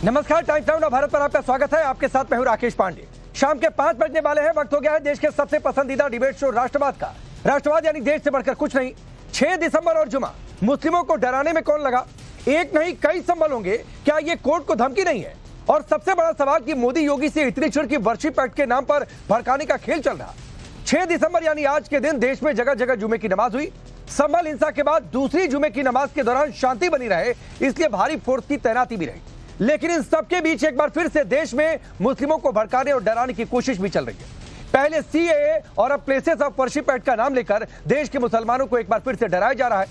नमस्कार, times now Bharat पर आपका स्वागत है। आपके साथ मैं हूं राकेश पांडे। शाम के 5 बजने वाले हैं। वक्त हो गया है देश के सबसे पसंदीदा डिबेट शो राष्ट्रवाद का। राष्ट्रवाद यानी देश से बढ़कर कुछ नहीं। 6 दिसंबर और जुमा, मुस्लिमों को डराने में कौन लगा? एक नहीं कई संबल होंगे। क्या ये कोर्ट को धमकी नहीं है? और सबसे बड़ा सवाल कि मोदी योगी से इतनी छिड़ की वर्शिप एक्ट के नाम पर भड़काने का खेल चल रहा। 6 दिसंबर यानी आज के दिन देश में जगह जगह जुमे की नमाज हुई। संभल हिंसा के बाद दूसरी जुमे की नमाज के दौरान शांति बनी रहे, इसलिए भारी फोर्स की तैनाती भी रही। लेकिन इन सबके बीच एक बार फिर से देश में मुस्लिमों को भड़काने और डराने की कोशिश भी चल रही है। पहले सीएए और अब प्लेसेस ऑफ वर्शिप एक्ट का नाम लेकर देश के मुसलमानों को एक बार फिर से डराया जा रहा है।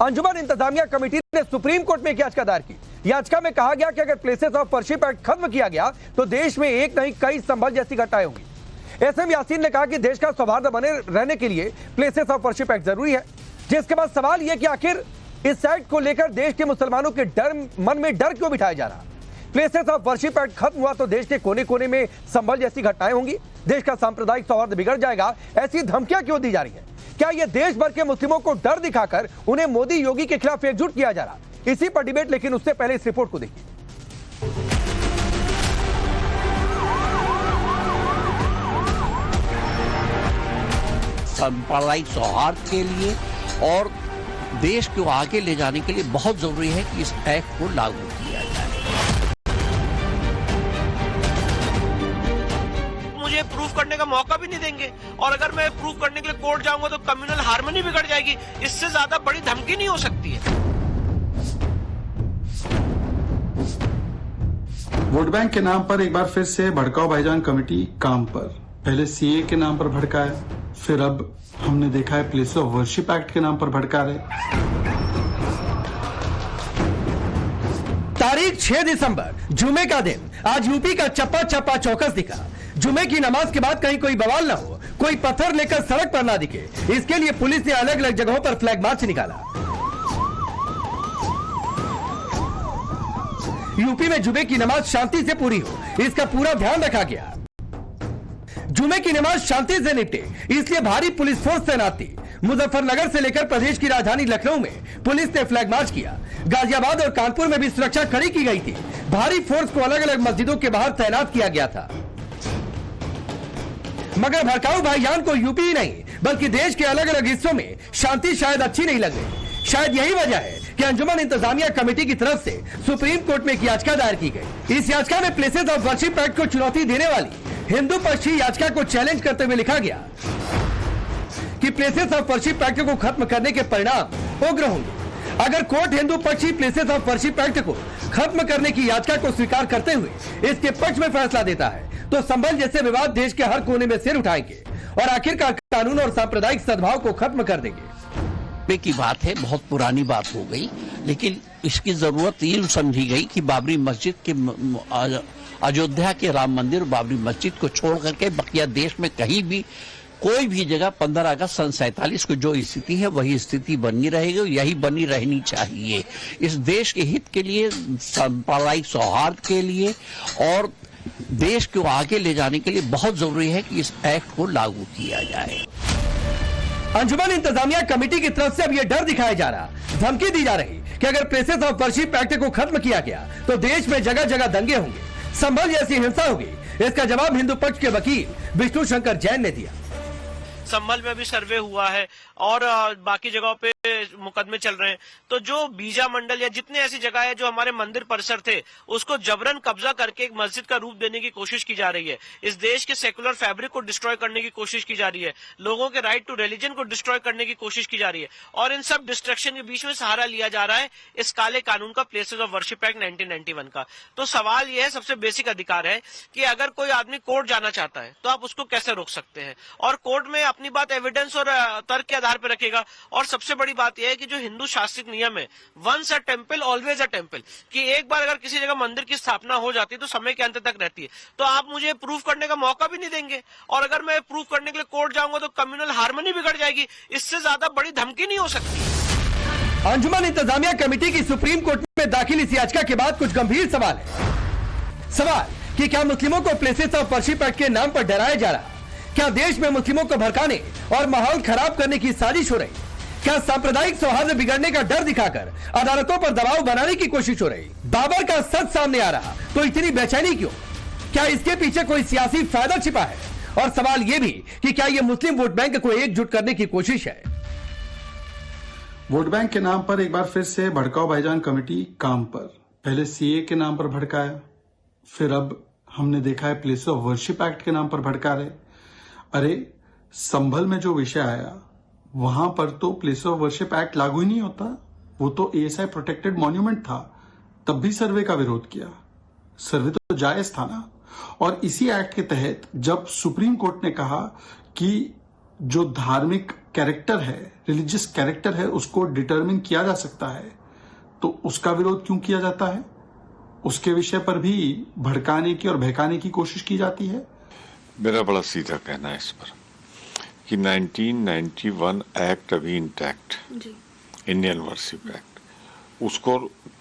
अंजुमन इंतजामिया कमेटी ने सुप्रीम कोर्ट में एक याचिका दायर की। याचिका में कहा गया कि अगर प्लेसेस ऑफ वर्शिप एक्ट खत्म किया गया तो देश में एक नहीं कई संभल जैसी घटनाएं होंगी। एसएम यासीन ने कहा कि देश का सौहार्द बने रहने के लिए प्लेसेस ऑफ वर्शिप एक्ट जरूरी है। जिसके बाद सवाल यह कि आखिर इस एक्ट को लेकर देश के मुसलमानों के मन में डर क्यों बिठाया जा रहा? प्लेसेस ऑफ वर्शिप एक्ट खत्म हुआ तो देश के कोने कोने में संभल जैसी घटनाएं होंगी, देश का सांप्रदायिक सौहार्द बिगड़ जाएगा। ऐसी धमकियां क्यों दी जा रही है? क्या यह देश भर के मुस्लिमों को डर दिखाकर उन्हें मोदी योगी के खिलाफ एकजुट किया जा रहा? इसी पर डिबेट, लेकिन उससे पहले इस रिपोर्ट को देखिए। सांप्रदायिक सौहार्द के लिए और देश को आगे ले जाने के लिए बहुत जरूरी है कि इस एक्ट को लागू किया जाए। मुझे प्रूफ करने का मौका भी नहीं देंगे, और अगर मैं प्रूफ करने के लिए कोर्ट जाऊंगा तो कम्युनल हार्मनी बिगड़ जाएगी। इससे ज्यादा बड़ी धमकी नहीं हो सकती है। वोट बैंक के नाम पर एक बार फिर से भड़काओ भाईजान कमेटी काम पर। पहले सीए के नाम पर भड़काया, फिर अब हमने देखा है प्लेसेस ऑफ वर्शिप एक्ट के नाम पर भड़का रहे। तारीख 6 दिसंबर, जुमे का दिन। आज यूपी का चप्पा चप्पा चौकस दिखा। जुमे की नमाज के बाद कहीं कोई बवाल ना हो, कोई पत्थर लेकर सड़क पर ना दिखे, इसके लिए पुलिस ने अलग अलग जगहों पर फ्लैग मार्च निकाला। यूपी में जुमे की नमाज शांति से पूरी हो, इसका पूरा ध्यान रखा गया। जुमे की नमाज शांति से निपटे, इसलिए भारी पुलिस फोर्स तैनात थी। मुजफ्फरनगर से लेकर प्रदेश की राजधानी लखनऊ में पुलिस ने फ्लैग मार्च किया। गाजियाबाद और कानपुर में भी सुरक्षा कड़ी की गई थी। भारी फोर्स को अलग अलग मस्जिदों के बाहर तैनात किया गया था। मगर भड़काऊ भाईजान को यूपी ही नहीं बल्कि देश के अलग अलग हिस्सों में शांति शायद अच्छी नहीं लग रही। शायद यही वजह है कि अंजुमन इंतजामिया कमेटी की तरफ से सुप्रीम कोर्ट में एक याचिका दायर की गई। इस याचिका में प्लेसेस ऑफ वर्शिप एक्ट को चुनौती देने वाली हिंदू पक्षी याचिका को चैलेंज करते हुए लिखा गया कि प्लेसेस ऑफ वर्शिप एक्ट को खत्म करने के परिणाम उग्र होंगे। अगर कोर्ट हिंदू पक्षी प्लेसेस ऑफ वर्शिप एक्ट को खत्म करने की याचिका को स्वीकार करते हुए इसके पक्ष में फैसला देता है तो संभल जैसे विवाद देश के हर कोने में सिर उठाएंगे और आखिरकार कानून और सांप्रदायिक सद्भाव को खत्म कर देंगे। की बात है, बहुत पुरानी बात हो गई, लेकिन इसकी जरूरत ये समझी गई कि बाबरी मस्जिद के अयोध्या के राम मंदिर बाबरी मस्जिद को छोड़ करके बकिया देश में कहीं भी कोई भी जगह 15 अगस्त सन 47 को जो स्थिति है वही स्थिति बनी रहेगी, यही बनी रहनी चाहिए। इस देश के हित के लिए, सांप्रदायिक सौहार्द के लिए और देश को आगे ले जाने के लिए बहुत जरूरी है कि इस एक्ट को लागू किया जाए। अंजुमन इंतजामिया कमेटी की तरफ से अब यह डर दिखाया जा रहा, धमकी दी जा रही कि अगर प्लेसेस ऑफ वर्शिप एक्ट को खत्म किया गया तो देश में जगह जगह दंगे होंगे, संभल जैसी हिंसा होगी। इसका जवाब हिंदू पक्ष के वकील विष्णु शंकर जैन ने दिया। संभल में भी सर्वे हुआ है और बाकी जगहों पे मुकदमे चल रहे हैं। तो जो बीजा मंडल या जितने ऐसी जगह है जो हमारे मंदिर परिसर थे उसको जबरन कब्जा करके एक मस्जिद का रूप देने की कोशिश की जा रही है। इस देश के सेकुलर फैब्रिक को डिस्ट्रॉय करने की कोशिश की जा रही है। लोगों के राइट टू रिलीजन को डिस्ट्रॉय करने की कोशिश की जा रही है। और इन सब डिस्ट्रक्शन के बीच में सहारा लिया जा रहा है इस काले कानून का, प्लेसेस ऑफ वर्शिप एक्ट 1991 का। तो सवाल यह है, सबसे बेसिक अधिकार है कि अगर कोई आदमी कोर्ट जाना चाहता है तो आप उसको कैसे रोक सकते हैं, और कोर्ट में अपनी बात एविडेंस और तर्क के आधार पर रखेगा। और सबसे बड़ी बात यह है कि जो हिंदू शास्त्रिक नियम है, once a temple always a temple, कि एक बार अगर किसी जगह मंदिर की स्थापना हो जाती है तो समय के अंत तक रहती है। तो आप मुझे प्रूफ करने का मौका भी नहीं देंगे, और अगर मैं प्रूफ करने के लिए कोर्ट जाऊंगा तो कम्युनल हार्मनी बिगड़ जाएगी। इससे ज्यादा बड़ी धमकी नहीं हो सकती। अंजुमन इंतजामिया कमेटी की सुप्रीम कोर्ट में दाखिल इस याचिका के बाद कुछ गंभीर सवाल है। सवाल कि क्या मुस्लिमों को प्लेसेस ऑफ वर्शिप एक्ट के नाम पर डराया जा रहा? क्या देश में मुस्लिमों को भड़काने और माहौल खराब करने की साजिश हो रही? क्या सांप्रदायिक सौहार्द बिगड़ने का डर दिखाकर अदालतों पर दबाव बनाने की कोशिश हो रही? बाबर का सच सामने आ रहा तो इतनी बेचैनी क्यों? क्या इसके पीछे कोई सियासी फायदा छिपा है? और सवाल यह भी कि क्या यह मुस्लिम वोट बैंक को एकजुट करने की कोशिश है? वोट बैंक के नाम पर एक बार फिर से भड़काओ भाईजान कमेटी काम पर। पहले सीए के नाम पर भड़काया, फिर अब हमने देखा है प्लेस ऑफ वर्शिप एक्ट के नाम पर भड़का रहे। अरे संभल में जो विषय आया वहां पर तो प्लेस ऑफ वर्शिप एक्ट लागू ही नहीं होता, वो तो एएसआई प्रोटेक्टेड मॉन्यूमेंट था। तब भी सर्वे का विरोध किया। सर्वे तो जायज था ना। और इसी एक्ट के तहत जब सुप्रीम कोर्ट ने कहा कि जो धार्मिक कैरेक्टर है, रिलीजियस कैरेक्टर है, उसको डिटरमिन किया जा सकता है, तो उसका विरोध क्यों किया जाता है? उसके विषय पर भी भड़काने की और बहकाने की कोशिश की जाती है। मेरा बड़ा सीधा कहना है इस पर कि 1991 एक्ट अभी इंटैक्ट, इंडियन वर्शिप एक्ट, उसको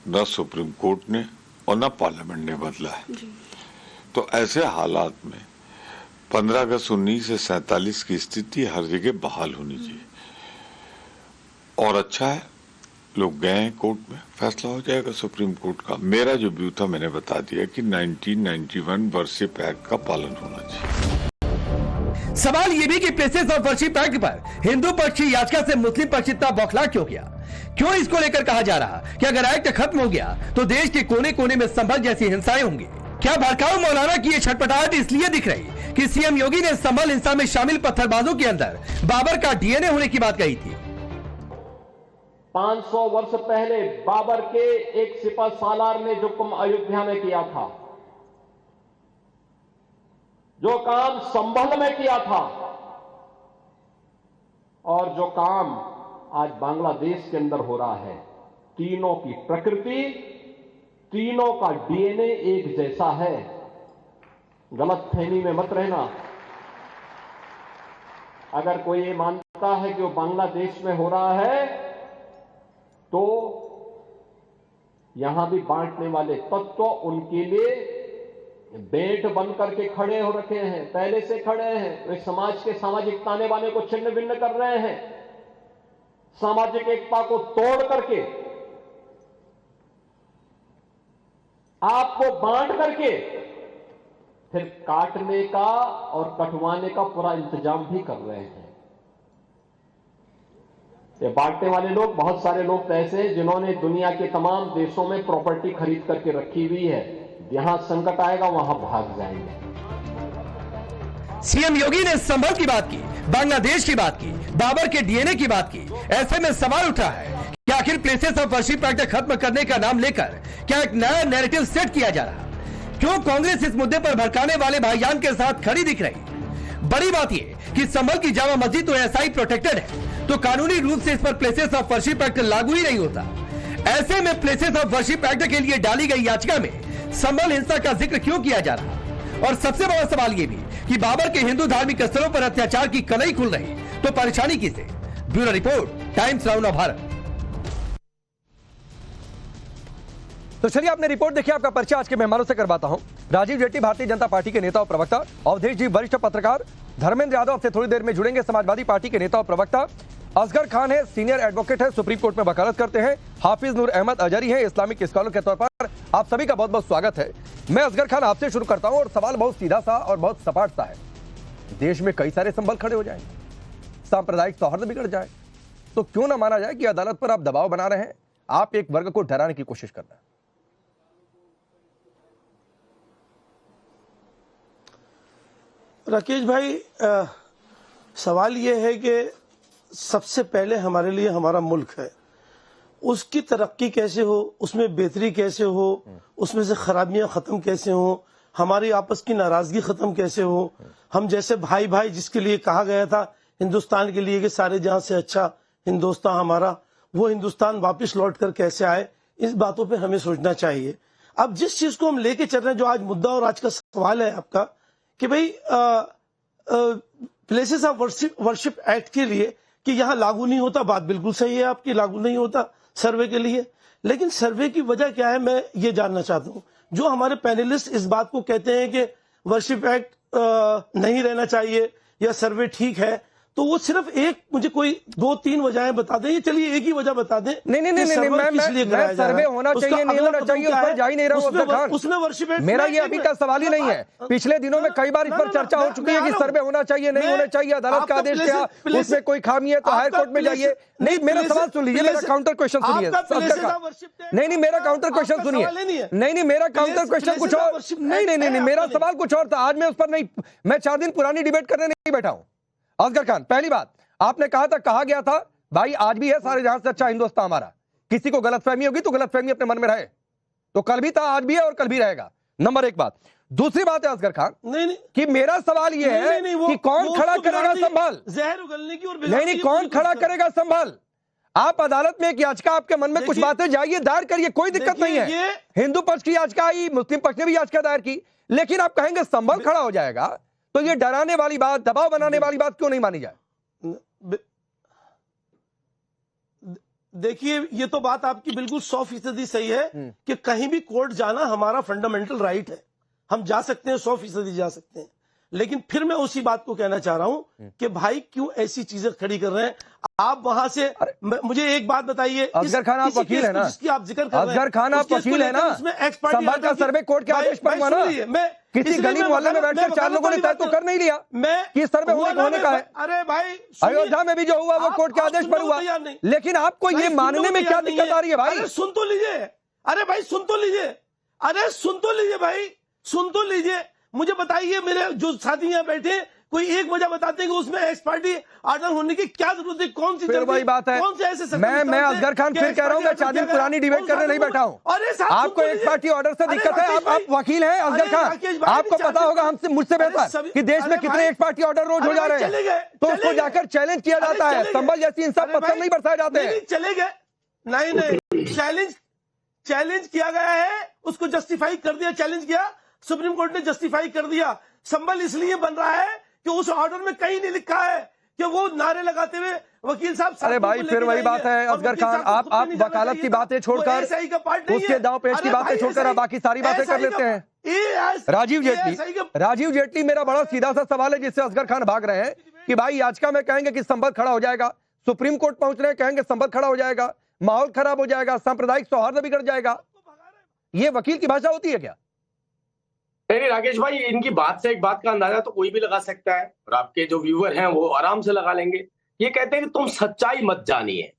न सुप्रीम कोर्ट ने और न पार्लियामेंट ने बदला है। तो ऐसे हालात में 15 अगस्त 1947 की स्थिति हर जगह बहाल होनी चाहिए। और अच्छा है लोग गए हैं कोर्ट में, फैसला हो जाएगा सुप्रीम कोर्ट का। मेरा जो व्यू था मैंने बता दिया कि 1991 वर्शिप एक्ट का पालन होना चाहिए। सवाल यह भी कि प्लेसेस ऑफ वर्शिप एक्ट पर हिंदू पक्ष की याचिका से मुस्लिम पक्ष इतना बौखला क्यों गया? क्यों इसको लेकर कहा जा रहा कि अगर एक्ट खत्म हो गया तो देश के कोने कोने में संभल जैसी हिंसाएं होंगी? क्या भड़काऊ मौलाना की ये छटपटाहट इसलिए दिख रही कि सीएम योगी ने संभल हिंसा में शामिल पत्थरबाजों के अंदर बाबर का डीएनए होने की बात कही थी? 500 वर्ष पहले बाबर के एक सिपह सालार ने जो काम अयोध्या में किया था, जो काम संभल में किया था, और जो काम आज बांग्लादेश के अंदर हो रहा है, तीनों की प्रकृति, तीनों का डीएनए एक जैसा है। गलतफहमी में मत रहना। अगर कोई ये मानता है कि वो बांग्लादेश में हो रहा है, तो यहां भी बांटने वाले तत्व उनके लिए बेट बन करके खड़े हो रखे हैं, पहले से खड़े हैं। वे समाज के सामाजिक ताने बाने को छिन्न भिन्न कर रहे हैं, सामाजिक एकता को तोड़ करके, आपको बांट करके फिर काटने का और कटवाने का पूरा इंतजाम भी कर रहे हैं। ये बांटने वाले लोग, बहुत सारे लोग तो ऐसे हैं जिन्होंने दुनिया के तमाम देशों में प्रॉपर्टी खरीद करके रखी हुई है, यहां संकट आएगा वहां भाग जाएंगे। सीएम योगी ने संभल की बात की, बांग्लादेश की बात की, बाबर के डीएनए की बात की। ऐसे में सवाल उठा है कि आखिर प्लेसेस ऑफ वर्शिप एक्ट खत्म करने का नाम लेकर क्या एक नया नैरेटिव सेट किया जा रहा? क्यों कांग्रेस इस मुद्दे पर भड़काने वाले भाईजान के साथ खड़ी दिख रही? बड़ी बात यह कि संभल की जामा मस्जिद तो एसआई प्रोटेक्टेड है, तो कानूनी रूप से इस पर प्लेसेस ऑफ वर्शिप एक्ट लागू ही नहीं होता। ऐसे में प्लेसेस ऑफ वर्शिप एक्ट के लिए डाली गई याचिका में संभल हिंसा का जिक्र क्यों किया जा रहा? और सबसे बड़ा सवाल यह भी कि बाबर के हिंदू धार्मिक स्थलों पर अत्याचार की कलई खुल रही, तो परेशानी किसे? Bureau report, times now Bharat. तो चलिए आपने रिपोर्ट देखी, आपका परिचय आज के मेहमानों से करवाता हूं। राजीव जेटली भारतीय जनता पार्टी के नेता और प्रवक्ता, अवधेश जी वरिष्ठ पत्रकार, धर्मेंद्र यादव से थोड़ी देर में जुड़ेंगे, समाजवादी पार्टी के नेता और प्रवक्ता, असगर खान है, सीनियर एडवोकेट है, सुप्रीम कोर्ट में वकालत करते हैं, हाफिज नूर अहमद अजहरी है, इस्लामिक स्कॉलर के तौर पर आप सभी का बहुत बहुत स्वागत है। मैं असगर खान आपसे शुरू करता हूं और सवाल बहुत सीधा सा और बहुत सपाट सा है। देश में कई सारे संभल खड़े हो जाएंगे, सांप्रदायिक सौहार्द बिगड़ जाए, तो क्यों ना माना जाए कि अदालत पर आप दबाव बना रहे हैं, आप एक वर्ग को डराने की कोशिश कर रहे हैं? राकेश भाई, सवाल ये है कि सबसे पहले हमारे लिए हमारा मुल्क है, उसकी तरक्की कैसे हो, उसमें बेहतरी कैसे हो, उसमें से खराबियां खत्म कैसे हो, हमारी आपस की नाराजगी खत्म कैसे हो, हम जैसे भाई भाई जिसके लिए कहा गया था हिंदुस्तान के लिए कि सारे जहां से अच्छा हिंदुस्तान हमारा, वो हिंदुस्तान वापस लौट कर कैसे आए, इस बातों पे हमें सोचना चाहिए। अब जिस चीज को हम लेके चल रहे हैं, जो आज मुद्दा और आज का सवाल है आपका कि भाई प्लेसेस ऑफ वर्शिप एक्ट के लिए कि यहाँ लागू नहीं होता, बात बिल्कुल सही है आपकी, लागू नहीं होता सर्वे के लिए, लेकिन सर्वे की वजह क्या है मैं ये जानना चाहता हूँ। जो हमारे पैनलिस्ट इस बात को कहते हैं कि वर्शिप एक्ट नहीं रहना चाहिए या सर्वे ठीक है, तो वो सिर्फ एक मुझे कोई 2-3 वजहें बता दें, चलिए एक ही वजह बता दें। नहीं, मैं सर्वे होना चाहिए नहीं होना चाहिए उस पर जा ही नहीं रहा हूं अफजल खान। उसमें वर्षिप मेरा ये अभी का सवाल ही नहीं है। पिछले दिनों में कई बार इस पर चर्चा हो चुकी है कि सर्वे होना चाहिए नहीं होना चाहिए, अदालत का आदेश क्या, उसमें कोई खामी है तो हाई कोर्ट में जाइए। नहीं, मेरा सवाल सुन लीजिए, मेरा काउंटर क्वेश्चन सुनिए अफजल खान। नहीं, मेरा काउंटर क्वेश्चन सुनिए। नहीं, मेरा काउंटर क्वेश्चन कुछ और। नहीं, मेरा सवाल कुछ और था। आज मैं उस पर नहीं, मैं 4 दिन पुरानी डिबेट करने नहीं बैठा हूं। असगर खान, पहली बात आपने कहा गया था भाई आज भी है सारे जहां से अच्छा हिंदुस्तान हमारा, किसी को गलतफहमी होगी तो गलतफहमी अपने मन में रहे, तो कल भी था आज भी है और कल भी रहेगा। नंबर 1 बात। दूसरी बात है असगर खान नहीं कि मेरा सवाल यह है कि कौन खड़ा करेगा संभाल, जहर उगलने की और नहीं कौन खड़ा करेगा संभाल। आप अदालत में एक याचिका, आपके मन में कुछ बातें जाइए दायर करिए, कोई दिक्कत नहीं है। हिंदू पक्ष की याचिका आई, मुस्लिम पक्ष ने भी याचिका दायर की, लेकिन आप कहेंगे संभल खड़ा हो जाएगा, तो ये डराने वाली बात, दबाव बनाने वाली बात क्यों नहीं मानी जाए? देखिए, ये तो बात आपकी बिल्कुल 100% सही है कि कहीं भी कोर्ट जाना हमारा फंडामेंटल राइट है, हम जा सकते हैं, 100% जा सकते हैं। लेकिन फिर मैं उसी बात को कहना चाह रहा हूं कि भाई क्यों ऐसी चीजें खड़ी कर रहे हैं आप वहां से। मुझे एक बात बताइए, असगर खान आप वकील है ना, जिसकी आप जिक्र कर रहे हैं, असगर खान आप वकील है ना, संभल का सर्वे कोर्ट के आदेश पर हुआ ना, किसी गली मोहल्ले में बैठकर 4 लोगों ने तय तो कर नहीं लिया कि सर्वे होने का है। अरे भाई, अयोध्या में भी जो हुआ वो कोर्ट के आदेश पर हुआ, लेकिन आपको ये मानने में क्या दिक्कत आ रही है भाई? सुन तो लीजिए, अरे भाई सुन तो लीजिए, अरे सुन तो लीजिए भाई, सुन तो लीजिए। मुझे बताइए, मेरे जो साथी यहाँ बैठे कोई एक वजह बताते हैं कि उसमें एक्स पार्टी ऑर्डर होने की क्या जरूरत है, कौन सी फिर वही बात है। कौन से ऐसे मैं असगर खान फिर कह रहा हूँ, मैं 4 दिन पुरानी डिबेट करने नहीं बैठा हूँ। आपको एक्स पार्टी ऑर्डर से दिक्कत है, आप वकील हैं असगर खान, आपको पता होगा हमसे मुझसे बेहतर कि देश में कितने एक्स पार्टी ऑर्डर रोज हो जा रहे हैं, तो उसको जाकर चैलेंज किया जाता है। संभल जैसी इंसान पसंद नहीं बरसाए जाते हैं। चले गए, नहीं चैलेंज किया गया है, उसको जस्टिफाई कर दिया, चैलेंज किया, सुप्रीम कोर्ट ने जस्टिफाई कर दिया। संभल इसलिए बन रहा है कि उस ऑर्डर में कहीं नहीं लिखा है कि वो नारे लगाते हुए वकील साहब। अरे भाई फिर वही बात है असगर खान, आप वकालत की बातें छोड़कर, उसके दांव पेच की बातें छोड़कर आप बाकी सारी बातें कर लेते हैं। राजीव जेटली मेरा बड़ा सीधा सा सवाल है जिससे असगर खान भाग रहे हैं कि भाई याचिका में कहेंगे कि संभल खड़ा हो जाएगा, सुप्रीम कोर्ट पहुंच रहे हैं कहेंगे संभल खड़ा हो जाएगा, माहौल खराब हो जाएगा, सांप्रदायिक सौहार्द बिगड़ जाएगा। ये वकील की भाषा होती है क्या? नहीं राकेश भाई, इनकी बात से एक बात का अंदाजा तो कोई भी लगा सकता है और आपके जो व्यूअर हैं वो आराम से लगा लेंगे। ये कहते हैं कि तुम सच्चाई मत जानिए,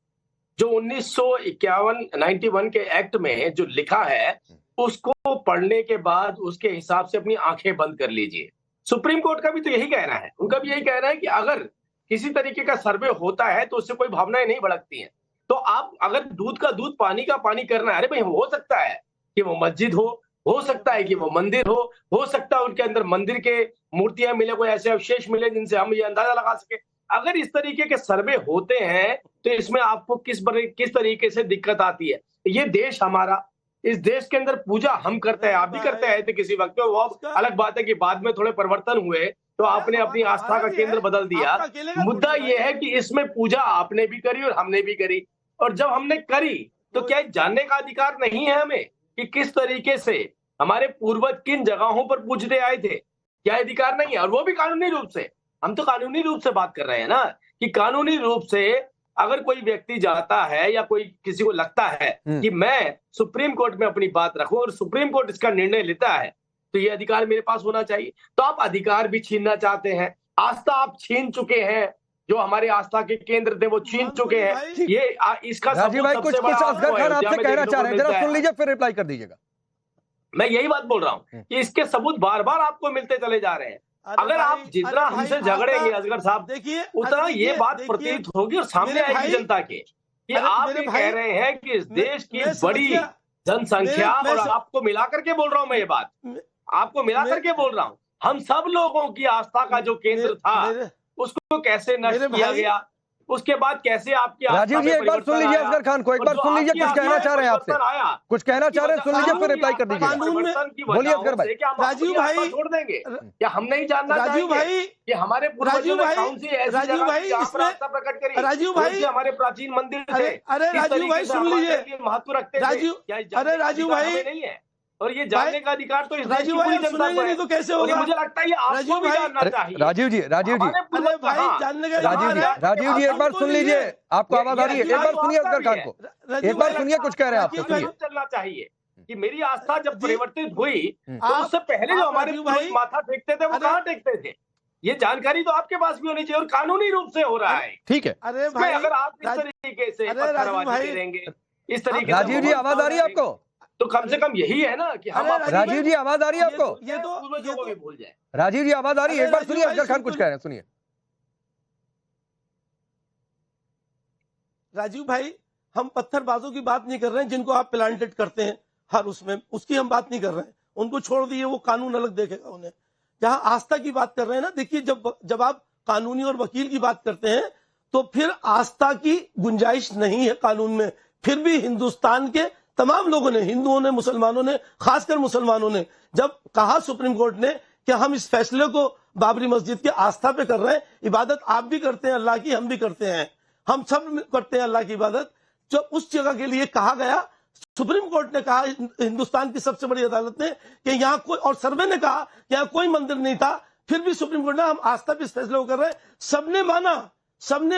जो 1991 के एक्ट में जो लिखा है उसको पढ़ने के बाद उसके हिसाब से अपनी आंखें बंद कर लीजिए। सुप्रीम कोर्ट का भी तो यही कहना है, उनका भी यही कहना है कि अगर किसी तरीके का सर्वे होता है तो उससे कोई भावनाएं नहीं भड़कती हैं। तो आप अगर दूध का दूध पानी का पानी करना है, अरे भाई हो सकता है कि वो मस्जिद हो सकता है कि वो मंदिर हो सकता है उनके अंदर मंदिर के मूर्तियां मिले, कोई ऐसे अवशेष मिले जिनसे हम ये अंदाजा लगा सके। अगर इस तरीके के सर्वे होते हैं तो इसमें आपको किस तरीके से दिक्कत आती है? ये देश हमारा, इस देश के अंदर पूजा हम करते हैं, आप भी करते हैं तो किसी वक्त, वो अलग बात है कि बाद में थोड़े परिवर्तन हुए तो आपने अपनी आस्था का केंद्र बदल दिया। मुद्दा ये है कि इसमें पूजा आपने भी करी और हमने भी करी, और जब हमने करी तो क्या जानने का अधिकार नहीं है हमें कि किस तरीके से हमारे पूर्वज किन जगहों पर पूजते आए थे? क्या अधिकार नहीं है? और वो भी कानूनी रूप से। हम तो कानूनी रूप से बात कर रहे हैं ना, कि कानूनी रूप से अगर कोई व्यक्ति जाता है या कोई किसी को लगता है कि मैं सुप्रीम कोर्ट में अपनी बात रखूं और सुप्रीम कोर्ट इसका निर्णय लेता है तो ये अधिकार मेरे पास होना चाहिए। तो आप अधिकार भी छीनना चाहते हैं, आस्था आप छीन चुके हैं, जो हमारे आस्था के केंद्र थे वो छीन चुके हैं। ये इसका राजीव भाई कुछ असगर खान आपसे कहना चाह रहे हैं, जरा सुन लीजिए फिर रिप्लाई कर दीजिएगा। मैं यही बात बोल रहा हूं कि इसके सबूत बार बार आपको मिलते चले जा रहे हैं। अगर आप जितना हमसे झगड़ेंगे असगर साहब, उतना ये बात प्रतीत होगी और सामने आएगी जनता के कि आप ये कह रहे हैं कि इस देश की बड़ी जनसंख्या, और आपको मिला करके बोल रहा हूं मैं, ये बात आपको मिला करके बोल रहा हूं, हम सब लोगों की आस्था का जो केंद्र था उसको कैसे नष्ट किया गया, उसके बाद कैसे आपकी राजीव जी एक बार सुन लीजिए असगर खान को, एक बार सुन लीजिए, कुछ कहना चाह रहे हैं आपसे, कुछ कहना चाह रहे हैं, सुन लीजिए फिर रिप्लाई कर दीजिए। बोलिए असगर भाई। राजीव भाई छोड़ देंगे क्या? हम नहीं जानना राजीव भाई कि हमारे राजीव भाई प्रकट करी, राजीव भाई हमारे प्राचीन मंदिर थे, अरे राजीव भाई सुन लीजिए, महत्व रखते राजीव, अरे राजीव भाई नहीं है। और ये जानने का अधिकार तो इस देश की राजीव पूरी भाई, जनता को सुनेंगे है। नहीं तो कैसे और होगा? ये मुझे लगता है ये आपको भी जानना चाहिए। राजीव जी हमारे पूर्वज अरे भाई, कहाँ? जानने का राजीव जी, अधिकार है। राजीव जी एक बार सुन लीजिए, आपको आवाज आ रही है, एक बार सुनिए असगर खान को, एक बार सुनिए कुछ कह रहे हैं आपसे, सुनिए। चलना चाहिए कि मेरी आस्था जब परिवर्तित हुई तो आप- उससे पहले जो आप हमारे राजीव पूर्वज भाई- माथा टेकते थे वो अरे- कहाँ टेकते थे? ये जानकारी तो आपके पास भी होनी चाहिए और कानूनी रूप से हो रहा है। ठीक है अरे इसमें भाई, अगर आप इस राज- तरीके से अरे राजीव पत्थरबाजी भाई- करेंगे, इस तरीके से राजीव जी आवाज आ रही है आपको? तो कम से कम यही है ना कि हम अरे अपने राजीव जी आवाज आ रही है आपको? पूर्वजों को भी भूल जाए। राजीव जी आवाज आ रही है? अरे एक बार राजीव सुनिए भाई, असगर खान सुन कुछ तो- कह रहे हैं, सुनिए। राजीव भाई, हम पत्थरबाजों की बात नहीं कर रहे हैं जिनको आप प्लांटेड करते हैं हर उसमें, उसकी हम बात नहीं कर रहे हैं। उनको छोड़ दिए, वो कानून अलग देखेगा उन्हें। जहां आस्था की बात कर रहे हैं ना, देखिए जब आप कानूनी और वकील की बात करते हैं तो फिर आस्था की गुंजाइश नहीं है कानून में। फिर भी हिंदुस्तान के तमाम लोगों ने, हिंदुओं ने, मुसलमानों ने, खासकर मुसलमानों ने जब कहा सुप्रीम कोर्ट ने कि हम इस फैसले को बाबरी मस्जिद की आस्था पे कर रहे हैं, इबादत आप भी करते हैं अल्लाह की, हम भी करते हैं, हम सब करते हैं अल्लाह की इबादत, जब उस जगह के लिए कहा गया, सुप्रीम कोर्ट ने कहा, हिंदुस्तान की सबसे बड़ी अदालत ने, कि यहाँ कोई, और सर्वे ने कहा कि यहाँ कोई मंदिर नहीं था, फिर भी सुप्रीम कोर्ट ने हम आस्था पे इस फैसले को कर रहे हैं, सबने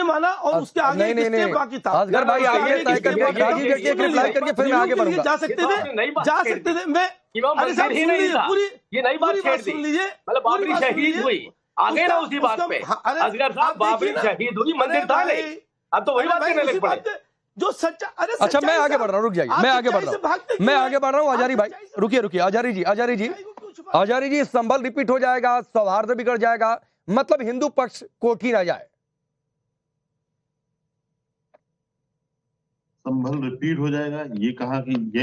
माना और उसके आगे नहीं, नहीं, नहीं, बाकी था। असगर भाई उसके आगे आगे तय एक करके, step बाकी था। राजीव जी एक रिप्लाई करके फिर मैं आगे बढ़ूंगा। जा सकते ये तो आपने नई थे, बात जा छेड़ सकते दी। थे। मैं इमाम अरे साहब मंदिर ही सुन नहीं लीजिए, था। पूरी ये नई बात पूरी छेड़ दी। सुन लीजिए, मतलब बाबरी पूरी बात सुन शहीद लीजिए। हुई, आगे ना उसी बात पे। हाँ, अरे असगर साहब, आप देखिए बाबरी ना। शहीद हुई, मंदिर अरे था भाई, नहीं। अब तो वही अरे बात भाई, करने उसी लग पड़े। बात पे जो सच्चा, अरे अच्छा मैं सच्चाई आगे से- बढ़ रहा हूँ, रुक जाइए, आप मैं आगे बढ़ सच्चाई से रहा भागते हूँ, क्यों मैं हैं? आगे बढ़ रहा हूँ। आप आजारी भाई सच्चाई से- रुकिए रुकिए, आजारी जी, आजारी जी, सच्चाई को क्यों छुपा- आजारी जी, संभल रिपीट हो जाएगा, सौहार्द बिगड़ जाएगा, मतलब हिंदू पक्ष कोठी ना जाए। संभल रिपीट हो जाएगा, ये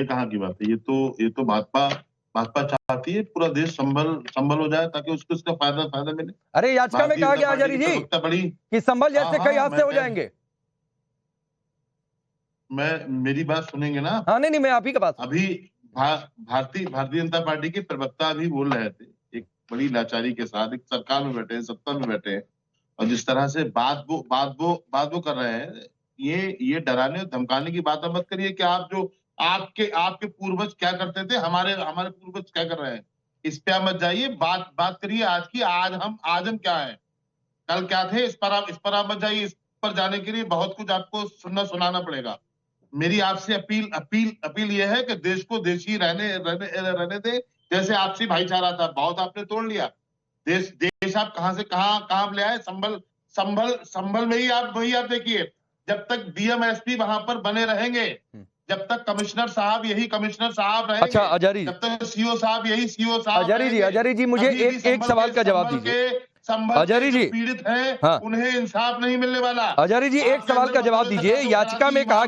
कहाँ की बात है? ये तो भाजपा चाहती है पूरा देश संभल हो जाए ताकि उसको इसका फायदा मिले। अरे याचिका में कहा गया आजारी जी बड़ी कि संभल जैसे हाँ, कई हादसे हो मैं- जाएंगे। मेरी बात सुनेंगे ना? हाँ नहीं, मैं आप ही का बात। अभी भारतीय जनता पार्टी के प्रवक्ता अभी बोल रहे थे एक बड़ी लाचारी के साथ, एक सरकार में बैठे हैं, सत्ता में बैठे हैं, और जिस तरह से बात वो कर रहे हैं, ये डराने और धमकाने की बात मत करिए कि आप जो आपके पूर्वज क्या करते थे, हमारे पूर्वज क्या कर रहे हैं, इस पे आप मत जाइए। बात करिए आज की, आज हम क्या है, कल क्या थे, इस पर आप मत जाइए। इस पर जाने के लिए बहुत कुछ आपको सुनाना पड़ेगा। मेरी आपसे अपील यह है कि देश को देशी रहने दे, जैसे आपसी भाईचारा था, बहुत आपने तोड़ लिया। देश आप कहां से कहां ले आए। संभल में ही आप देखिए, जब तक डीएम-एसपी वहां पर बने रहेंगे, जब तक कमिश्नर साहब रहेंगे, अच्छा आजारी, जब तक सीओ साहब आजारी जी मुझे एक सवाल का जवाब दीजिए। आजारी जी, पीड़ित हैं, हाँ। उन्हें इंसाफ नहीं मिलने वाला। आजारी जी एक सवाल का जवाब दीजिए। याचिका में कहा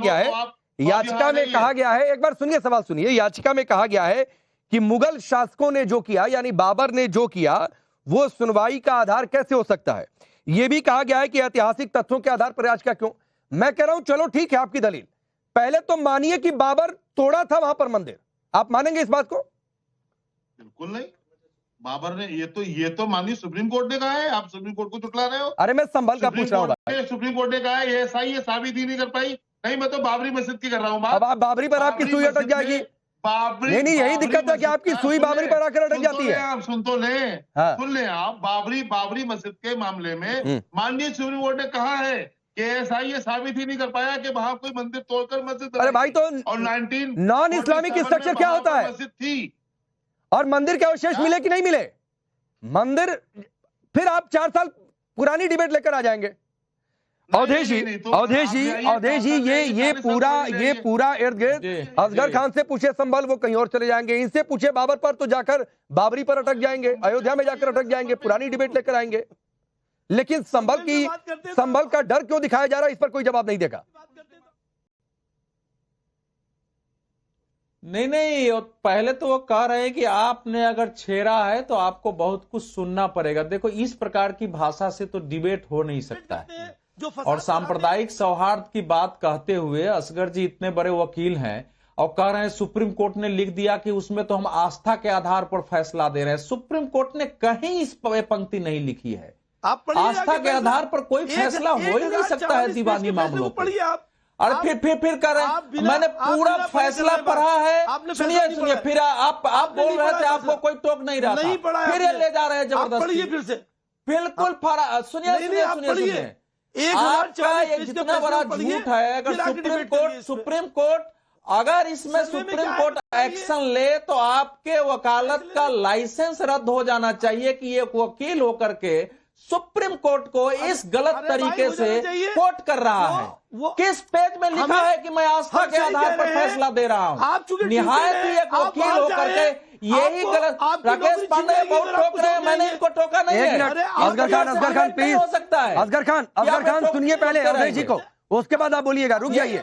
गया है, एक बार सुनिए, सवाल सुनिए। याचिका में कहा गया है कि मुगल शासकों ने जो किया, यानी बाबर ने जो किया, वो सुनवाई का आधार कैसे हो सकता है। यह भी कहा गया है कि ऐतिहासिक तथ्यों के आधार पर याचिका क्यों। मैं कह रहा हूं चलो ठीक है आपकी दलील, पहले तो मानिए कि बाबर तोड़ा था वहां पर मंदिर, आप मानेंगे इस बात को? बिल्कुल नहीं। बाबर ने ये तो मानिए सुप्रीम कोर्ट ने कहा है, आप सुप्रीम कोर्ट को चुटला रहे हो। अरे मैं संभल का पूछ रहा हूँ। सुप्रीम कोर्ट ने कहा है ये ऐसा ही है, साबित ही नहीं कर पाई। नहीं, मैं तो बाबरी मस्जिद की कर रहा हूँ बात। अब आप बाबरी पर आपकी सुई अटक जाएगी। नहीं, यही दिक्कत है कि आपकी सुई बाबरी पर आकर अटक जाती है। आप सुन तो लें, सुन लें आप। बाबरी मस्जिद के मामले में माननीय सुप्रीम कोर्ट ने कहा है कि ऐसा ही साबित ही नहीं कर पाया कि वहां कोई मंदिर तोड़कर मस्जिद। अरे भाई, तो और 19 नॉन इस्लामिक स्ट्रक्चर क्या होता है? मस्जिद थी, और मंदिर के अवशेष मिले कि नहीं मिले? मंदिर, फिर आप 4 साल पुरानी डिबेट लेकर आ जाएंगे। अवधेश जी, ये पूरा इर्द गिर्द असगर खान से पूछे संभल, वो कहीं और चले जाएंगे। इनसे पूछे बाबर पर, तो जाकर बाबरी पर अटक जाएंगे, अयोध्या में जाकर अटक जाएंगे, पुरानी डिबेट लेकर आएंगे। लेकिन संभल का डर क्यों दिखाया जा रहा है, इस पर कोई जवाब नहीं देगा। नहीं, पहले तो वो कह रहे हैं कि आपने अगर छेड़ा है तो आपको बहुत कुछ सुनना पड़ेगा। देखो, इस प्रकार की भाषा से तो डिबेट हो नहीं सकता है। और सांप्रदायिक सौहार्द की बात कहते हुए असगर जी इतने बड़े वकील हैं और कह रहे हैं सुप्रीम कोर्ट ने लिख दिया कि उसमें तो हम आस्था के आधार पर फैसला दे रहे हैं। सुप्रीम कोर्ट ने कहीं इस पंक्ति नहीं लिखी है। आस्था के आधार पर कोई फैसला हो ही नहीं सकता है दीवानी मामलों पर। और फिर कर रहे हैं। मैंने पूरा फैसला पढ़ा है। सुनिए फिर आप बोल रहे थे आपको कोई टोक नहीं रहा था, फिर ये ले जा रहे हैं जबरदस्ती। फिर से बिल्कुल सुनिए आपका ये जितना बड़ा झूठ है, अगर सुप्रीम कोर्ट अगर इसमें सुप्रीम कोर्ट एक्शन ले तो आपके वकालत का लाइसेंस रद्द हो जाना चाहिए कि एक वकील होकर के सुप्रीम कोर्ट को इस गलत तरीके से कोर्ट कर रहा है। किस पेज में लिखा है कि मैं आस्था के आधार पर फैसला दे रहा हूं? निहायत ही एक वकील होकर के यही गलत। राकेश पांडे बहुत टोक रहे हैं, मैंने इनको टोका नहीं है। असगर खान प्लीज, हो सकता है असगर खान सुनिए पहले अवधेश जी को, उसके बाद आप बोलिएगा। रुक जाइए,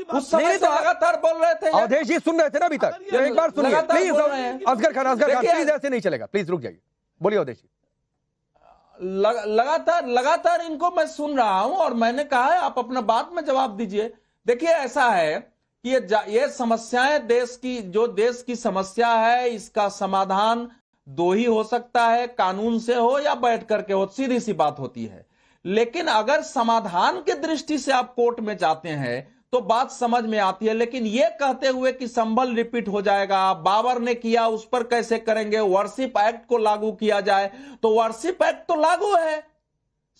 उस समय तो लगातार बोल रहे थे। अवधेश जी सुन रहे थे ना अभी तक, तो एक बार सुनिए प्लीज। असगर खान प्लीज, ऐसे नहीं चलेगा, प्लीज रुक जाइए, बोलिए अवधेश जी। लगातार इनको मैं सुन रहा हूं और मैंने कहा है आप अपना बात में जवाब दीजिए। देखिए ऐसा है कि ये समस्याएं देश की समस्या है, इसका समाधान दो ही हो सकता है, कानून से हो या बैठ करके हो, सीधी सी बात होती है। लेकिन अगर समाधान की दृष्टि से आप कोर्ट में जाते हैं तो बात समझ में आती है। लेकिन यह कहते हुए कि संभल रिपीट हो जाएगा, बाबर ने किया उस पर कैसे करेंगे, वर्शिप एक्ट को लागू किया जाए, तो वर्शिप एक्ट तो लागू है।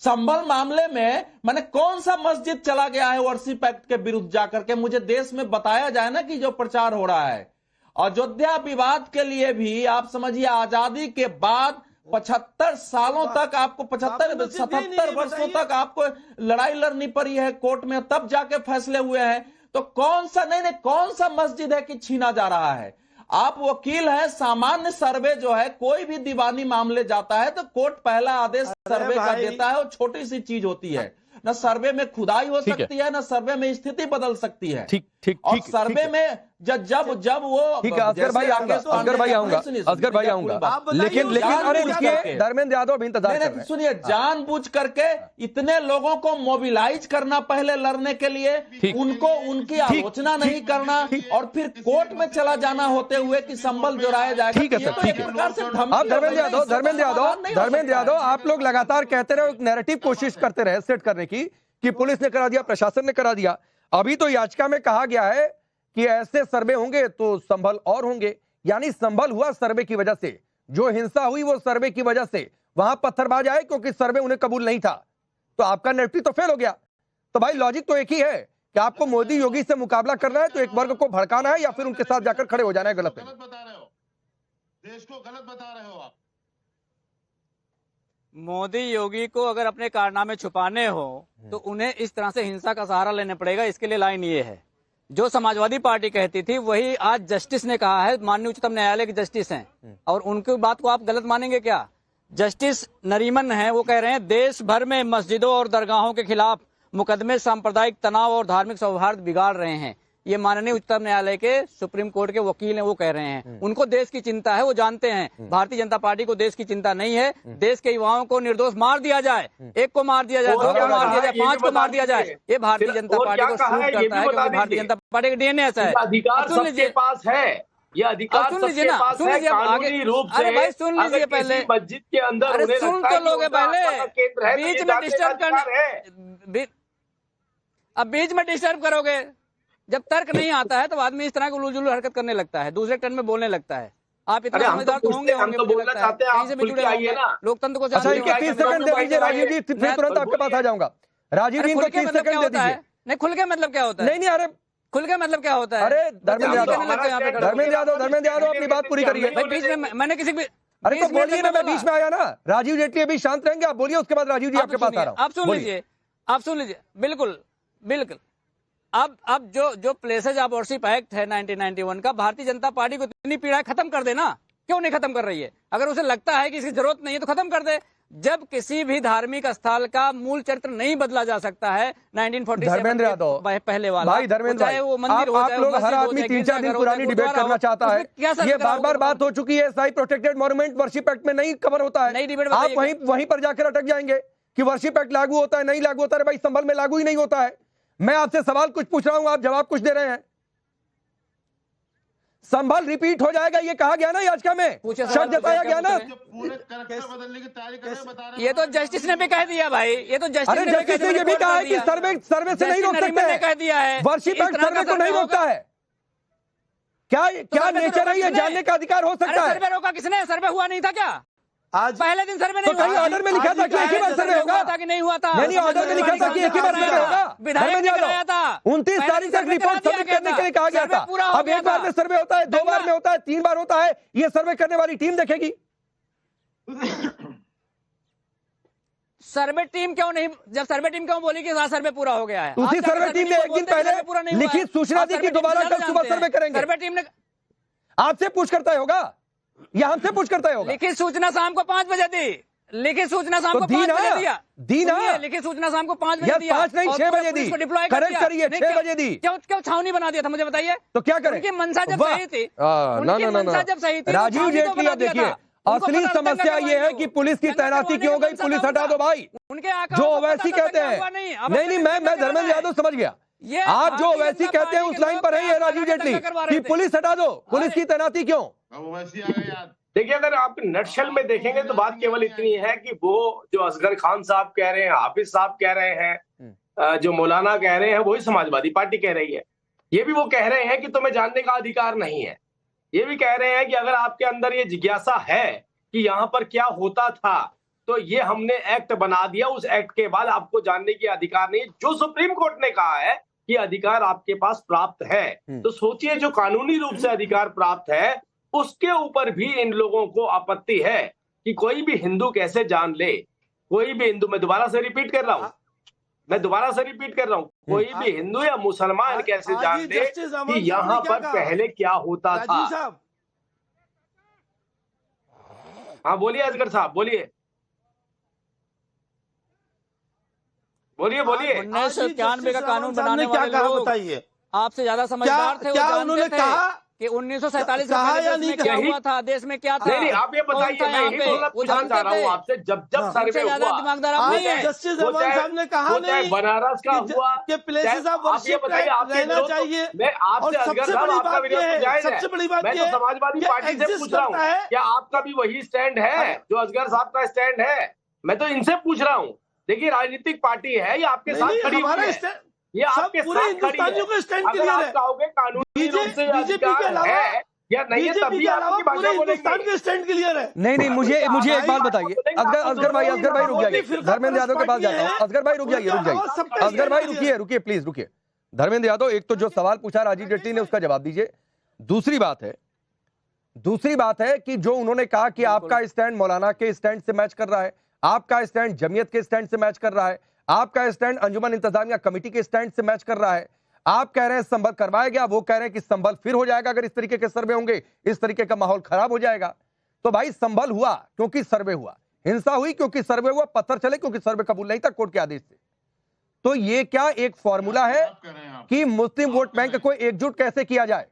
संभल मामले में मैंने कौन सा मस्जिद चला गया है वर्शिप एक्ट के विरुद्ध जाकर के, मुझे देश में बताया जाए ना कि जो प्रचार हो रहा है। अयोध्या विवाद के लिए भी आप समझिए आजादी के बाद 75 सालों तक आपको 77 वर्षों तक आपको लड़ाई लड़नी पड़ी है कोर्ट में, तब जाके फैसले हुए हैं। तो कौन सा मस्जिद है कि छीना जा रहा है? आप वकील हैं, सामान्य सर्वे जो है कोई भी दीवानी मामले जाता है तो कोर्ट पहला आदेश सर्वे का देता है, और छोटी सी चीज होती है, न सर्वे में खुदाई हो सकती है, न सर्वे में स्थिति बदल सकती है। ठीक और सर्वे में जब वो ठीक है, असगर भाई आऊंगा, लेकिन अरे रुकिए, धर्मेंद्र यादव भी इंतजार कर रहे हैं। सुनिए, जानबूझ करके इतने लोगों को मोबिलाइज करना पहले लड़ने के लिए, उनको उनकी आलोचना नहीं करना और फिर कोर्ट में चला जाना होते हुए कि संभल जुड़ाया जाएगा। ठीक है सर, ठीक है। आप धर्मेंद्र यादव आप लोग लगातार कहते रहे, एक नैरेटिव कोशिश करते रहे सेट करने की कि पुलिस ने करा दिया, प्रशासन ने करा दिया। अभी तो याचिका में कहा गया है कि ऐसे सर्वे होंगे तो संभल और होंगे, यानी संभल हुआ सर्वे की वजह से, जो हिंसा हुई वो सर्वे की वजह से, वहां पत्थरबाज आए क्योंकि सर्वे उन्हें कबूल नहीं था। तो आपका नैरेटिव तो फेल हो गया। तो भाई लॉजिक तो एक ही है कि आपको मोदी योगी से मुकाबला करना है तो एक वर्ग को भड़काना है या फिर उनके साथ जाकर खड़े हो जाना है। गलत बता रहे हो, देश को गलत बता रहे हो आप। मोदी योगी को अगर अपने कारनामे छुपाने हो तो उन्हें इस तरह से हिंसा का सहारा लेना पड़ेगा। इसके लिए लाइन ये है, जो समाजवादी पार्टी कहती थी वही आज जस्टिस ने कहा है, माननीय उच्चतम न्यायालय के जस्टिस हैं, और उनकी बात को आप गलत मानेंगे क्या? जस्टिस नरीमन हैं, वो कह रहे हैं देश भर में मस्जिदों और दरगाहों के खिलाफ मुकदमे सांप्रदायिक तनाव और धार्मिक सौहार्द बिगाड़ रहे हैं। ये माननीय उच्चतम न्यायालय के सुप्रीम कोर्ट के वकील हैं, वो कह रहे हैं। उनको देश की चिंता है, वो जानते हैं। भारतीय जनता पार्टी को देश की चिंता नहीं है। देश के युवाओं को निर्दोष मार दिया जाए, एक को मार दिया जाए, 2 को मार दिया जाए, 5 को मार दिया जाए, ये भारतीय जनता पार्टी को सूट करता है, क्योंकि भारतीय जनता पार्टी का डीएनए ऐसा है। अधिकार सबके पास है, ये अधिकार सुन लीजिए ना, सुन लीजिए आगे रूप से। अरे भाई सुन लीजिए पहले, मस्जिद के अंदर, अरे सुन तो लोगे पहले, बीच में डिस्टर्ब करने, अब बीच में डिस्टर्ब करोगे। जब तर्क नहीं आता है तो आदमी इस तरह की उलझुल हरकत करने लगता है, दूसरे टर्न में बोलने लगता है। आप इतना समझदार तो होंगे, हम तो बोलना चाहते हैं, आप खुल के आइए ना। लोकतंत्र को 30 सेकंड दे दीजिए राजीव जी, फिर तुरंत आपके पास आ जाऊंगा। राजीव जी इनको 30 सेकंड दे दीजिए। नहीं, खुल के मतलब क्या होता है? नहीं, अरे खुल के मतलब क्या होता है? अरे धर्मेंद्र यादव अपनी बात पूरी करिए। बीच में मैंने किसी भी, अरे तो बोलिए ना, मैं बीच में आया ना। राजीव जेटली अभी शांत रहेंगे, आप बोलिए, उसके बाद राजीव जी आपके पास आ रहा हूँ। आप सुन लीजिए, बिल्कुल बिल्कुल। अब जो प्लेसेज ऑफ वर्शिप एक्ट है 1991 का, भारतीय जनता पार्टी को इतनी पीड़ा खत्म कर देना, क्यों नहीं खत्म कर रही है? अगर उसे लगता है कि इसकी जरूरत नहीं है तो खत्म कर दे। जब किसी भी धार्मिक स्थल का मूल चरित्र नहीं बदला जा सकता है, 1947 धर्मेंद्र यादव पहले वाला, भाई धर्मेंद्र भाई, वो मंदिर हो, आप लोग हर आदमी 3-4 दिन पुरानी डिबेट करना चाहता है। ये बार बात हो चुकी है, Sai protected monument worship act में नहीं कवर होता है। आप वहीं पर जाकर अटक जाएंगे कि वर्शिप एक्ट लागू होता है, नहीं लागू होता है। भाई संभल में लागू ही नहीं होता है। मैं आपसे सवाल कुछ पूछ रहा हूं, आप जवाब कुछ दे रहे हैं। संभल रिपीट हो जाएगा, ये कहा गया ना याचिका में, पूछे शक जताया गया ना। पूरे कैरेक्टर बदलने की तैयारी कर रहे हैं, बता रहे हैं। ये तो जस्टिस ने भी कह दिया भाई, ये तो जस्टिस अरे जस्टिस ने ये भी कहा है कि सर्वे से नहीं रोक सकते ने कह दिया है, हैं, वर्षिप एक्ट सर्वे को नहीं रोकता है। क्या नेचर है, ये जानने का अधिकार हो सकता है। सर्वे रोका किसने? सर्वे हुआ नहीं था क्या? आज पहले दिन सर्वे तो नहीं कहीं ऑर्डर में लिखा था कि एक ही बार सर्वे होगा था कि नहीं हुआ था? नहीं, ऑर्डर में लिखा था कि एक ही बार सर्वे होगा। विधायक ने कराया था, 29 तारीख तक रिपोर्ट सबमिट करने के लिए कहा गया था। अब एक बार में सर्वे होता है, 2 बार में होता है, 3 बार होता है, ये सर्वे करने वाली टीम देखेगी। सर्वे टीम क्यों नहीं, जब सर्वे टीम क्यों बोली कि हाँ सर्वे पूरा हो गया है? उसी सर्वे टीम ने एक दिन पहले लिखित सूचना दी कि दोबारा कल सुबह सर्वे करेंगे। सर्वे टीम ने आपसे पूछ करता होगा या हमसे पूछ करता होगा? लिखित सूचना शाम को 5 बजे दी, लिखित सूचना शाम को 5 बजे दिया, लिखित सूचना शाम को 5 बजे दिया, 5 नहीं 6 बजे दी, करेक्ट करिए, 6 बजे दी। क्यों छावनी बना दिया था मुझे बताइए? तो क्या करें? उनकी मंशा जब सही थी, जब सही थी, राजीव जेटली, अब देखिए असली समस्या ये है कि पुलिस की तैनाती क्यों हो गई। पुलिस हटा दो भाई, जो ओवैसी कहते हैं। नहीं, मैं धर्मेंद्र यादव समझ गया, आप जो ओवैसी कहते हैं उस लाइन पर है ये राजीव जेटली कि पुलिस हटा दो, पुलिस की तैनाती क्यों? ओवैसी आ गए यार। देखिए, अगर आप नटशल में देखेंगे तो बात केवल इतनी है कि वो जो असगर खान साहब कह रहे हैं, हाफिज साहब कह रहे हैं, जो मौलाना कह रहे हैं, वही समाजवादी पार्टी कह रही है। ये भी वो कह रहे हैं कि तुम्हें जानने का अधिकार नहीं है। ये भी कह रहे हैं कि अगर आपके अंदर ये जिज्ञासा है कि यहाँ पर क्या होता था, तो ये हमने एक्ट बना दिया, उस एक्ट के बाद आपको जानने की अधिकार नहीं। जो सुप्रीम कोर्ट ने कहा है कि अधिकार आपके पास प्राप्त है, तो सोचिए जो कानूनी रूप से अधिकार प्राप्त है उसके ऊपर भी इन लोगों को आपत्ति है कि कोई भी हिंदू कैसे जान ले। कोई भी हिंदू, मैं दोबारा से रिपीट कर रहा हूं, कोई भी हिंदू या मुसलमान कैसे जान ले कि यहाँ पर पहले क्या होता था। हाँ बोलिए असगर साहब, बोलिए। 1991 का कानून बनाने वाले लोग बताइए, आपसे ज्यादा समझदार थे। क्या उन्होंने कहा कि 1947 में क्या हुआ था, देश में क्या था? नहीं, आप ये बताइए, मैं यही बोलना पूछना चाह रहा हूँ आपसे, जब सर्वे हुआ, दिमागदार आप नहीं है। जस्टिस रहमान साहब ने कहा नहीं बनारस का हुआ कि प्लेसेस ऑफ वर्शिप रहना चाहिए। मैं आपसे सबसे बड़ी बात ये है, मैं तो समाजवादी पार्टी से पूछ रहा हूँ, क्या आपका भी वही स्टैंड है जो असगर साहब का स्टैंड है? मैं तो इनसे पूछ रहा हूँ। देखिए, राजनीतिक पार्टी है, ये आपके साथ खड़ी हुई है, ये आपके पूरे हिंदुस्तानियों को स्टैंड अगर आप कहोगे कानूनी रूप से अधिकार है या नहीं है, तभी आपकी भाषा बोलेंगे। स्टैंड क्लियर है। नहीं, मुझे एक बात बताइए, असगर भाई रुक जाइए, धर्मेंद्र यादव के पास जाता हूँ। असगर भाई रुक जाइए, असगर भाई रुकिए, प्लीज रुकिए। धर्मेंद्र यादव, एक तो जो सवाल पूछा राजीव जेटली ने उसका जवाब दीजिए। दूसरी बात है कि जो उन्होंने कहा कि आपका स्टैंड मौलाना के स्टैंड से मैच कर रहा है, आपका स्टैंड जमीयत के स्टैंड से मैच कर रहा है, आपका स्टैंड अंजुमन इंतजामिया कमेटी के स्टैंड से मैच कर रहा है। आप कह रहे हैं संभल करवाया गया, वो कह रहे हैं कि संभल फिर हो जाएगा अगर इस तरीके के सर्वे होंगे, इस तरीके का माहौल खराब हो जाएगा। तो भाई संभल हुआ क्योंकि सर्वे हुआ, हिंसा हुई क्योंकि सर्वे हुआ, पत्थर चले क्योंकि सर्वे कबूल नहीं था कोर्ट के आदेश से। तो ये क्या एक फॉर्मूला है कि मुस्लिम वोट बैंक को एकजुट कैसे किया जाए?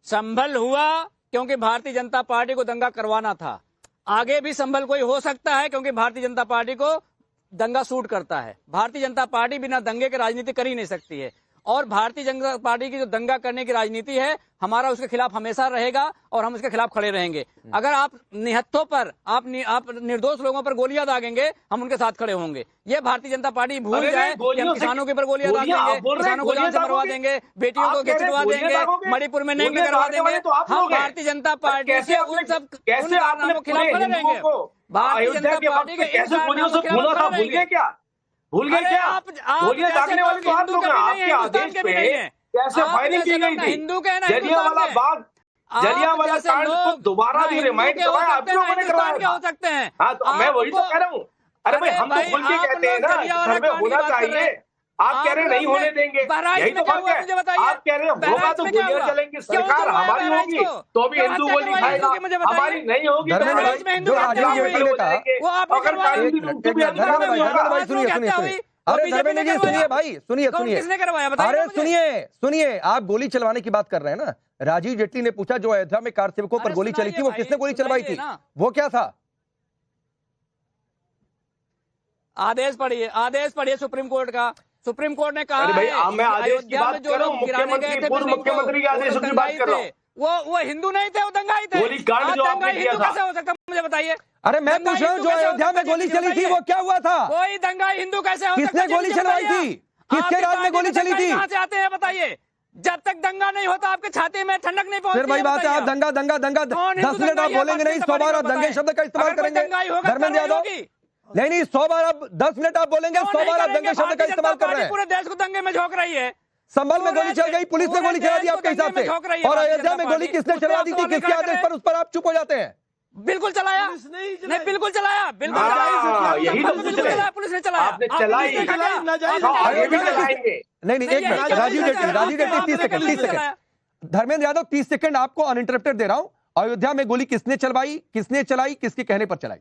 संभल हुआ क्योंकि भारतीय जनता पार्टी को दंगा करवाना था। आगे भी संभल कोई हो सकता है क्योंकि भारतीय जनता पार्टी को दंगा सूट करता है। भारतीय जनता पार्टी बिना दंगे के राजनीति कर ही नहीं सकती है, और भारतीय जनता पार्टी की जो दंगा करने की राजनीति है, हमारा उसके खिलाफ हमेशा रहेगा और हम उसके खिलाफ खड़े रहेंगे। अगर आप निहत्थों पर, आप निर्दोष लोगों पर गोलियां दागेंगे, हम उनके साथ खड़े होंगे। ये भारतीय जनता पार्टी भूल जाए कि हम किसानों के ऊपर गोलियां दाग देंगे, किसानों को जान से मरवा देंगे, बेटियों को खिंचवा देंगे, मणिपुर में नंगे करवा देंगे। हम भारतीय जनता पार्टी से उन सब कारनामों के खिलाफ खड़े रहेंगे। भारतीय जनता पार्टी के इन कारनामों के खिलाफ खड़े रहेंगे। भूल गए क्या? गोलियां दागने वाले तो आप लोग हैं। आपके आदेश पे कैसे फायरिंग की गई थी? जलियांवाला बाग, जलियांवाला कांड को दोबारा भी रिमाइंड करवाया, आप लोगों ने करवाया हो सकते हैं। हाँ, तो मैं वही तो कह रहा हूँ। अरे भाई, हम तो खुल के कहते हैं ना, सर्वे होना चाहिए। आप कह रहे नहीं होने देंगे, यही तो बात है। आप कह रहे होगा तो गोलियां चलेंगी, सरकार हमारी होगी तो भी हिंदू गोली खाएगा, हमारी नहीं होगी तो जो राजीव जेटली ने कहा, अरे धर्मेंद्र जी सुनिए भाई, सुनिए, अरे सुनिए, आप गोली चलवाने की बात कर रहे हैं ना। राजीव जेटली ने पूछा जो अयोध्या में कार सेवकों पर गोली चली थी, वो किसने गोली चलवाई थी, वो क्या था? आदेश पढ़िए सुप्रीम कोर्ट का। सुप्रीम कोर्ट ने कहा अरे भाई, है मैं आदेश की अयोध्या बात में जो कर रहा लोग हूँ, गिराने गए थे पूर्व बिल्डिंग को, मुख्यमंत्री के वो आदेशों की बात दंगाई कर रहा थे। हूँ। वो हिंदू नहीं थे, वो दंगाई थे। गोलीकांड जो आपने दंगाई किया हिंदू था। कैसे हो सकता है, मुझे बताइए। अरे मैं पूछ रहा हूँ, जो अयोध्या में गोली चली थी वो क्या हुआ था? कोई दंगाई हिंदू कैसे हो सकता है? किसने गोली चलवाई थी? किसके राज में गोली चली थी? कहाँ से आते हैं बताइए? जब तक दंगा नहीं होता आपके छाती में ठंडक नहीं पहुंचती। फिर वही बात है, आप दंगा दंगा दंगा 10 मिनट आप बोलेंगे नहीं, 100 बार आप दंगे शब्द का इस्तेमाल करेंगे। धर्मेंद्र यादव नहीं 100 बार आप 10 मिनट आप बोलेंगे, 100 बार आप दंगे शब्द का इस्तेमाल कर रहे हैं। पूरे देश को दंगे में झोंक रही है। संभल में गोली चल गई, पुलिस ने गोली चला दी आपके हिसाब से, और अयोध्या में गोली किसने चला दी थी, किसके आदेश पर, उस पर आप चुप हो जाते हैं? बिल्कुल चलाया, नहीं बिल्कुल चलाया, बिल्कुल यही तो पूछ रहे हैं। पुलिस ने चलाया, आपने चलाई, आगे भी चलाएंगे। नहीं एक minute, Rajiv Jaitley 30 second. Dharmendra Yadav 30 second आपको अनइंटरप्टेड दे रहा हूं। अयोध्या में गोली किसने चलवाई, किसने चलाई, किसके कहने पर चलाई?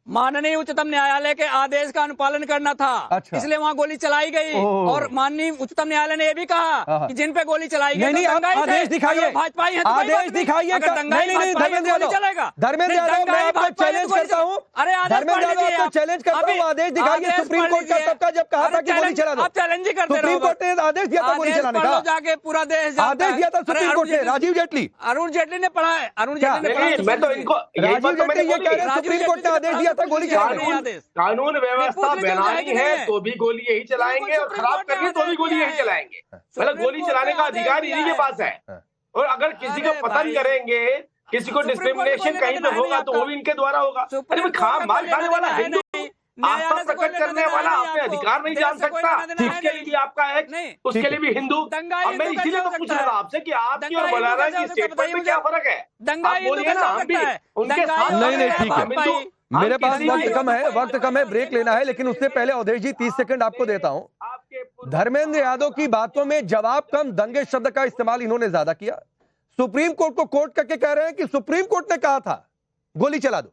माननीय उच्चतम न्यायालय के आदेश का अनुपालन करना था। अच्छा। इसलिए वहाँ गोली चलाई गई। और माननीय उच्चतम न्यायालय ने यह भी कहा कि जिन पे गोली चलाई गई नहीं, आप आदेश दिखाइए, भाजपाई है, आदेश दिखाइए। नहीं धर्मेंद्र यादव, धर्मेंद्र यादव मैं आपको चैलेंज करता हूँ, धर्मेंद्र यादव आपको चैलेंज करता हूँ, आदेश दिखाइए सुप्रीम कोर्ट का तब का जब कहा था कि गोली चला दो। आप चैलेंज ही करते रहो। सुप्रीम कोर्ट ने आदेश दिया था गोली चलाने का, जाके पूरा देश आदेश दिया था सुप्रीम कोर्ट ने। राजीव जेटली ने पढ़ा है, अरुण जेटली ने पढ़ा है। मैं तो इनको राजीव जेटली ये कह रहे हैं सुप्रीम कोर्ट ने आदेश दिया था गोली चलाने। कानून व्यवस्था बनानी है तो भी गोली यही चलाएंगे, और खराब करनी तो भी गोली यही चलाएंगे। मतलब गोली चलाने का अधिकार इन्हीं के पास है। और अगर किसी को पतन करेंगे, किसी को डिस्क्रिमिनेशन कहीं पे होगा तो वो भी इनके द्वारा होगा। अरे मार खाने वाला हिंदू आस्था प्रकट करने वाला अपने अधिकार नहीं जान सकता, उसके लिए भी आपका एक्ट, उसके लिए भी हिंदू। अब मैं इसीलिए तो पूछ रहा था आपसे कि आपकी और मौलाना की स्टेटमेंट में क्या फर्क है? आप बोलिए ना, हम भी उनके साथ। नहीं ठीक है, मेरे पास वक्त कम है, ब्रेक लेना है, लेकिन उससे पहले अवधेश जी 30 सेकंड आपको देता हूं। धर्मेंद्र यादव की बातों में जवाब कम, दंगे शब्द का इस्तेमाल इन्होंने ज्यादा किया। सुप्रीम कोर्ट को कोर्ट करके कह रहे हैं कि सुप्रीम कोर्ट ने कहा था गोली चला दो।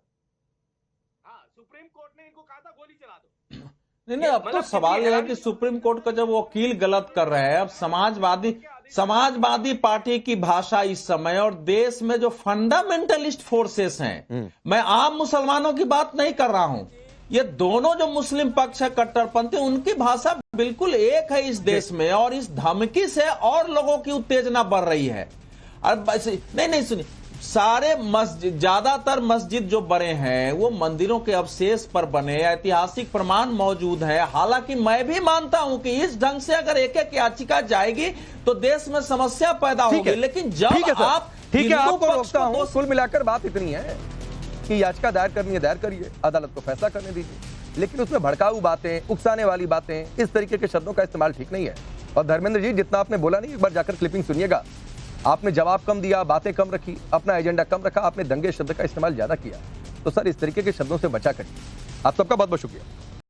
सुप्रीम कोर्ट ने इनको कहा था गोली चला दो। नहीं अब तो सवाल यह है कि सुप्रीम कोर्ट का जब वकील गलत कर रहे हैं, अब समाजवादी पार्टी की भाषा इस समय, और देश में जो फंडामेंटलिस्ट फोर्सेस हैं, मैं आम मुसलमानों की बात नहीं कर रहा हूं, ये दोनों जो मुस्लिम पक्ष है कट्टरपंथी, उनकी भाषा बिल्कुल एक है इस देश में, और इस धमकी से और लोगों की उत्तेजना बढ़ रही है। और नहीं सुनिए, सारे मस्जिद, ज्यादातर मस्जिद जो बने हैं वो मंदिरों के अवशेष पर बने, ऐतिहासिक प्रमाण मौजूद है। हालांकि मैं भी मानता हूं कि इस ढंग से अगर एक एक याचिका जाएगी तो देश में समस्या पैदा होगी, लेकिन जब आप ठीक है आपको रोकता हूं, कुल मिलाकर बात इतनी है कि याचिका दायर करनी है, दायर करिए, अदालत को फैसला करने दीजिए, लेकिन उसमें भड़काऊ बातें, उकसाने वाली बातें, इस तरीके के शब्दों का इस्तेमाल ठीक नहीं है। और धर्मेंद्र जी, जितना आपने बोला नहीं, एक बार जाकर क्लिपिंग सुनिएगा। आपने जवाब कम दिया, बातें कम रखी, अपना एजेंडा कम रखा, आपने दंगे शब्द का इस्तेमाल ज्यादा किया। तो सर, इस तरीके के शब्दों से बचा करिए। आप सबका बहुत बहुत शुक्रिया।